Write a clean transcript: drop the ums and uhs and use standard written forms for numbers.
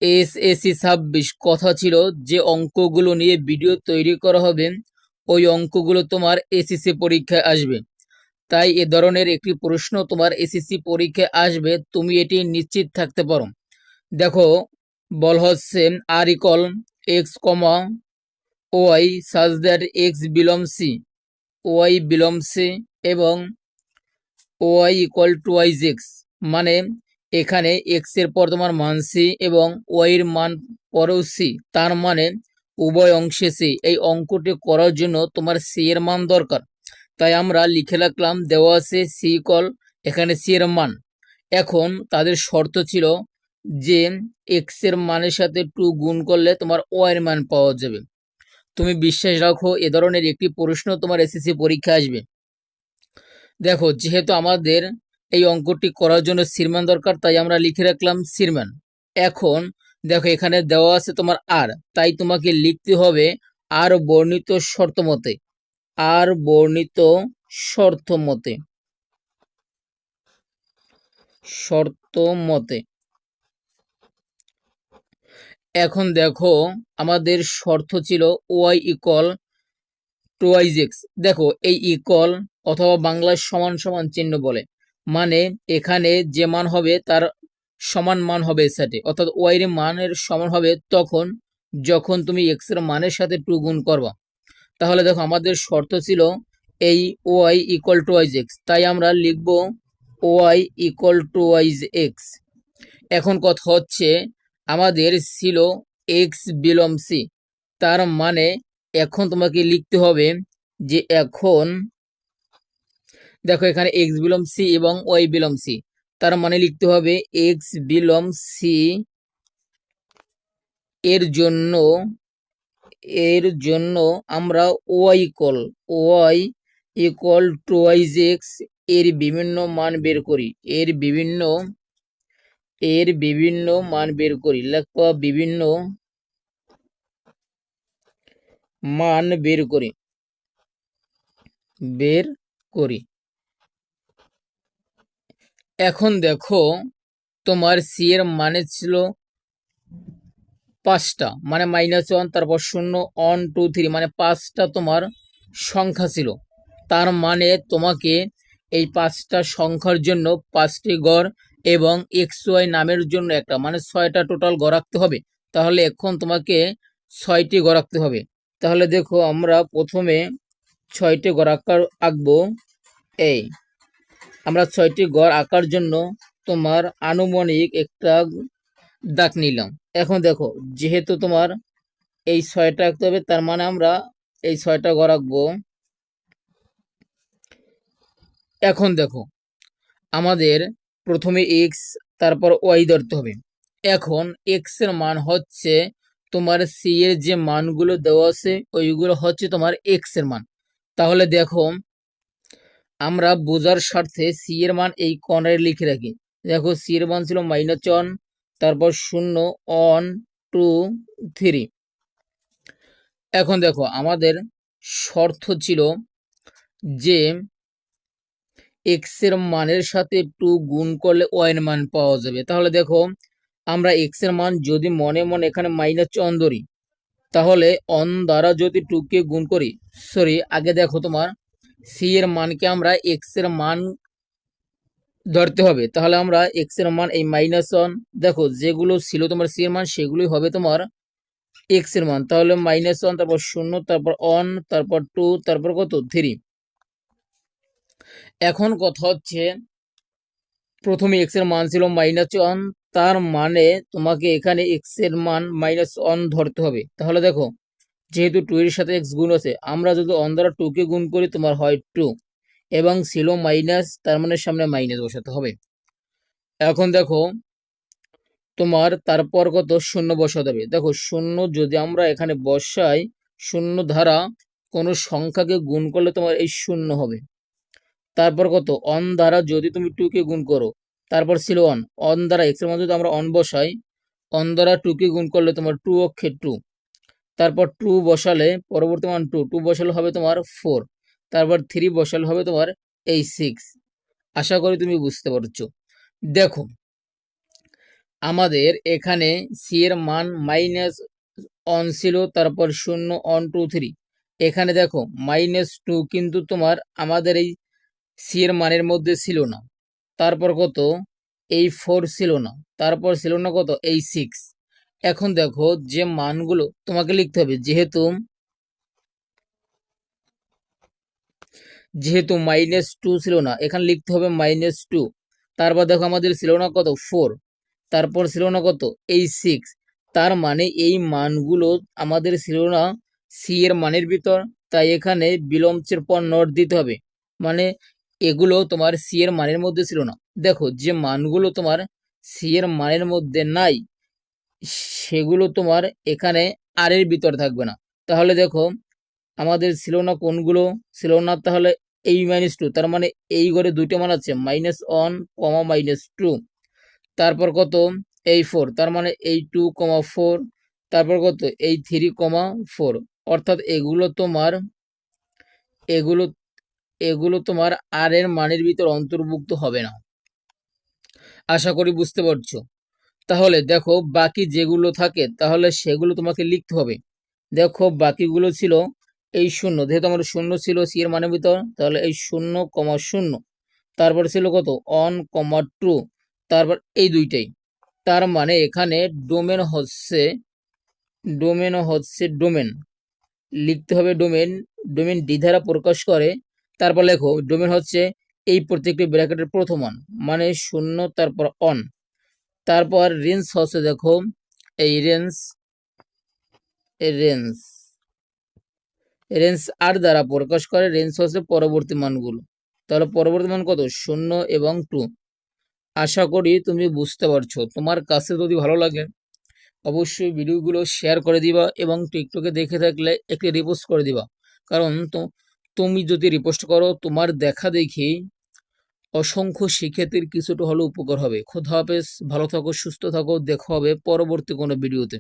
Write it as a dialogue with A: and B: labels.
A: SSC 26 কথা ছিল যে অঙ্কগুলো নিয়ে ভিডিও তৈরি করা হবে ওই অঙ্কগুলো তোমার এসএসসি পরীক্ষায় আসবে। তাই এ ধরনের একটি প্রশ্ন তোমার এসএসসি পরীক্ষায় আসবে, তুমি এটি নিশ্চিত থাকতে পারো। দেখো, বল হচ্ছে R equal x comma y such that x belongs C, y belongs C এবং y equal to y x, মানে এখানে এক্স এর পর তোমার মান সি এবং ওয়াই এর মান পরেও সি, তার মানে উভয় অংশে সি। এই অঙ্কটি করার জন্য তোমার সি এর মান দরকার, তাই আমরা লিখে রাখলাম দেওয়া আছে সি ইকুয়াল এখানে সি এর মান। এখন তাদের শর্ত ছিল যে এক্স এর মানের সাথে 2 গুণ করলে তোমার ওয়াই এর মান পাওয়া যাবে। তুমি বিশ্বাস রাখো, এ ধরনের একটি প্রশ্ন তোমার এসএসসি পরীক্ষা আসবে। দেখো, যেহেতু আমাদের এই অঙ্কটি করার জন্য সিরমান দরকার, তাই আমরা লিখে রাখলাম সিরমান। এখন দেখো, এখানে দেওয়া আছে তোমার আর, তাই তোমাকে লিখতে হবে আর বর্ণিত শর্ত মতে, আর বর্ণিত শর্ত মতে, শর্ত মতে। এখন দেখো, আমাদের শর্ত ছিল y equal to y x. দেখো, এই ইকুয়াল অথবা বাংলায় সমান সমান চিহ্ন বলে, মানে এখানে যে মান হবে তার সমান মান হবে এর সাথে, অর্থাৎ ওয়াই এর মানের সমান হবে তখন যখন তুমি এক্স এর মানের সাথে 2 গুণ করবা। তাহলে দেখো, আমাদের শর্ত ছিল এই y equal to y x, তাই আমরা লিখব y equal to y x. এখন কথা হচ্ছে আমাদের ছিল এক্স বিলং সি, তার মানে এখন তোমাকে লিখতে হবে যে এখন দেখো, এখানে এক্স বিলং সি এবং ওয়াই বিলং সি, তার মানে লিখতে হবে এক্স বিলং সি এর জন্য, এর জন্য আমরা y equal to y x এর বিভিন্ন মান বের করি, এর বিভিন্ন মান বের করি, লিখবা বিভিন্ন মান বের করি। এখন দেখো, তোমার সি এর মানে ছিল 5টা, মানে -1, তারপর 0, 1, 2, 3, মানে 5টা তোমার সংখ্যা ছিল। তার মানে তোমাকে এই 5টা সংখ্যার জন্য 5টি গড় এবং এক্স ওয়াই নামের জন্য একটা, মানে 6টা টোটাল গড় রাখতে হবে। তাহলে এখন তোমাকে 6টি গড় রাখতে হবে। তাহলে দেখো, আমরা প্রথমে 6টি গড় আঁকবো। এই আমরা 6টি গড় আঁকার জন্য তোমার আনুমানিক একটা দাগ নিলাম। এখন দেখো, যেহেতু তোমার এই 6টা আঁকতে হবে, তার মানে আমরা এই 6টা গড় আঁকবো। এখন দেখো, আমাদের প্রথমে এক্স তারপর ওয়াই ধরতে হবে। এখন এক্স এর মান হচ্ছে তোমার সি এর যে মানগুলো দেওয়া আছে ওইগুলো হচ্ছে তোমার এক্স এর মান। তাহলে দেখো, আমরা বোঝার স্বার্থে সি এর মান এই কর্নারে লিখে রাখি। দেখো, সি এর মান ছিল -1, তারপর 0, 1, 2, 3। এখন দেখো, আমাদের শর্ত ছিল যে এক্স এর মানের সাথে 2 গুণ করলে ওয়াই এর মান পাওয়া যাবে। তাহলে দেখো, আমরা এক্স এর মান যদি মনে মনে এখানে -1 ধরি, তাহলে অন দ্বারা যদি 2 কে গুণ করি, সরি আগে দেখো, তোমার সি এর মানকে আমরা এক্স এর মান ধরতে হবে। তাহলে আমরা এক্স এর মান এই -1, দেখো যেগুলো ছিল তোমার সি এর মান সেগুলোই হবে তোমার এক্স এর মান। তাহলে -1, তারপর 0, তারপর 1, তারপর 2, তারপর কত 3। এখন কথা হচ্ছে, প্রথমে এক্স এর মান ছিল -1, তার মানে তোমাকে এখানে এক্স এর মান -1 ধরতে হবে। তাহলে দেখো, যেহেতু 2 এর সাথে এক্স গুণ আছে, আমরা যদি 1 দ্বারা 2 কে গুণ করি তোমার হয় 2 এবং ছিল মাইনাস, তার মানে সামনে মাইনাস বসাতে হবে। এখন দেখো, তোমার তারপর কত 0 বসাতে হবে। দেখো, 0 যদি আমরা এখানে বসাই, 0 ধারা কোনো সংখ্যাকে গুণ করলে তোমার এই 0 হবে। তারপর কত 1 দ্বারা যদি তুমি 2 কে গুণ করো, তারপর ছিল 1, 1 দ্বারা এক্স এর মধ্যে যদি আমরা 1 বসাই, 1 দ্বারা 2 কে গুণ করলে তোমার 2 অক্ষে 2, তারপর 2 বসালে পরবর্তী মান 2, 2 বসালে হবে তোমার 4, তারপর 3 বসালে হবে তোমার এই 6। আশা করি তুমি বুঝতে পারছো। দেখো, আমাদের এখানে সি এর মান -1 ছিল, তারপর 0 1 2 3। এখানে দেখো -2 কিন্তু তোমার আমাদের এই সি এর মানের মধ্যে ছিল না। তারপর কত, এই 4 ছিল না, তারপর ছিল না কত, এই 6। এখন দেখো যে মানগুলো তোমাকে লিখতে হবে, যেহেতু যেহেতু -2 ছিল না, এখানে লিখতে হবে -2। তারপর দেখো আমাদের ছিল না কত, 4। তারপর ছিল না কত, এই 6। তার মানে এই মানগুলো আমাদের ছিল না সি এর মানের ভিতর, তাই এখানে বিলম্বের পর নট দিতে হবে। মানে এগুলো তোমার সি এর মানের মধ্যে ছিল না। দেখো যে মানগুলো তোমার সি এর মানের মধ্যে নাই, সেগুলো তোমার এখানে আর এর ভিতর থাকবে না। তাহলে দেখো আমাদের ছিল না কোনগুলো, ছিল না তাহলে এই -2, তার মানে এই ঘরে দুইটা মান আছে, -1 -2। তারপর কত, এই 4, তার মানে এই 2 4। তারপর কত, এই 3 4। অর্থাৎ এগুলো এগুলো তোমার আর এর মানের ভিতর অন্তর্ভুক্ত হবে না। আশা করি বুঝতে পারছো। তাহলে দেখো বাকি যেগুলো থাকে তাহলে সেগুলো তোমাকে লিখতে হবে। দেখো বাকিগুলো ছিল এই 0, যেহেতু আমার 0 ছিল সি এর মানের ভিতর, তাহলে এই 0 0। তারপর ছিল কত, 1 2। তারপর এই দুইটাই। তার মানে এখানে ডোমেন লিখতে হবে। ডোমেন ডি দ্বারা প্রকাশ করে। তারপর লেখো ডোমেন হচ্ছে এই প্রত্যেকটি ব্র্যাকেটের প্রথম মান, মানে 0, তারপর অন। তারপর রেঞ্জ হচ্ছে দেখো এই রেঞ্জ রেঞ্জ আর দ্বারা প্রকাশ করে। রেঞ্জ হচ্ছে পরবর্তী মানগুলো। তাহলে পরবর্তী মান কত, 0 এবং 2। আশা করি তুমি বুঝতে পারছো। তোমার কাছে যদি ভালো লাগে অবশ্যই ভিডিওগুলো শেয়ার করে দিবা এবং টিকটকে দেখে থাকলে একটি রিপোস্ট করে দিবা। কারণ তুমি যদি রিপোস্ট করো, তোমার দেখা দেখি অসংখ্য শিক্ষার্থীর কিছুটা হলেও উপকার হবে। খোদা হাফেজ, ভালো থাকো, সুস্থ থাকো, দেখা হবে পরবর্তী কোনো ভিডিওতে।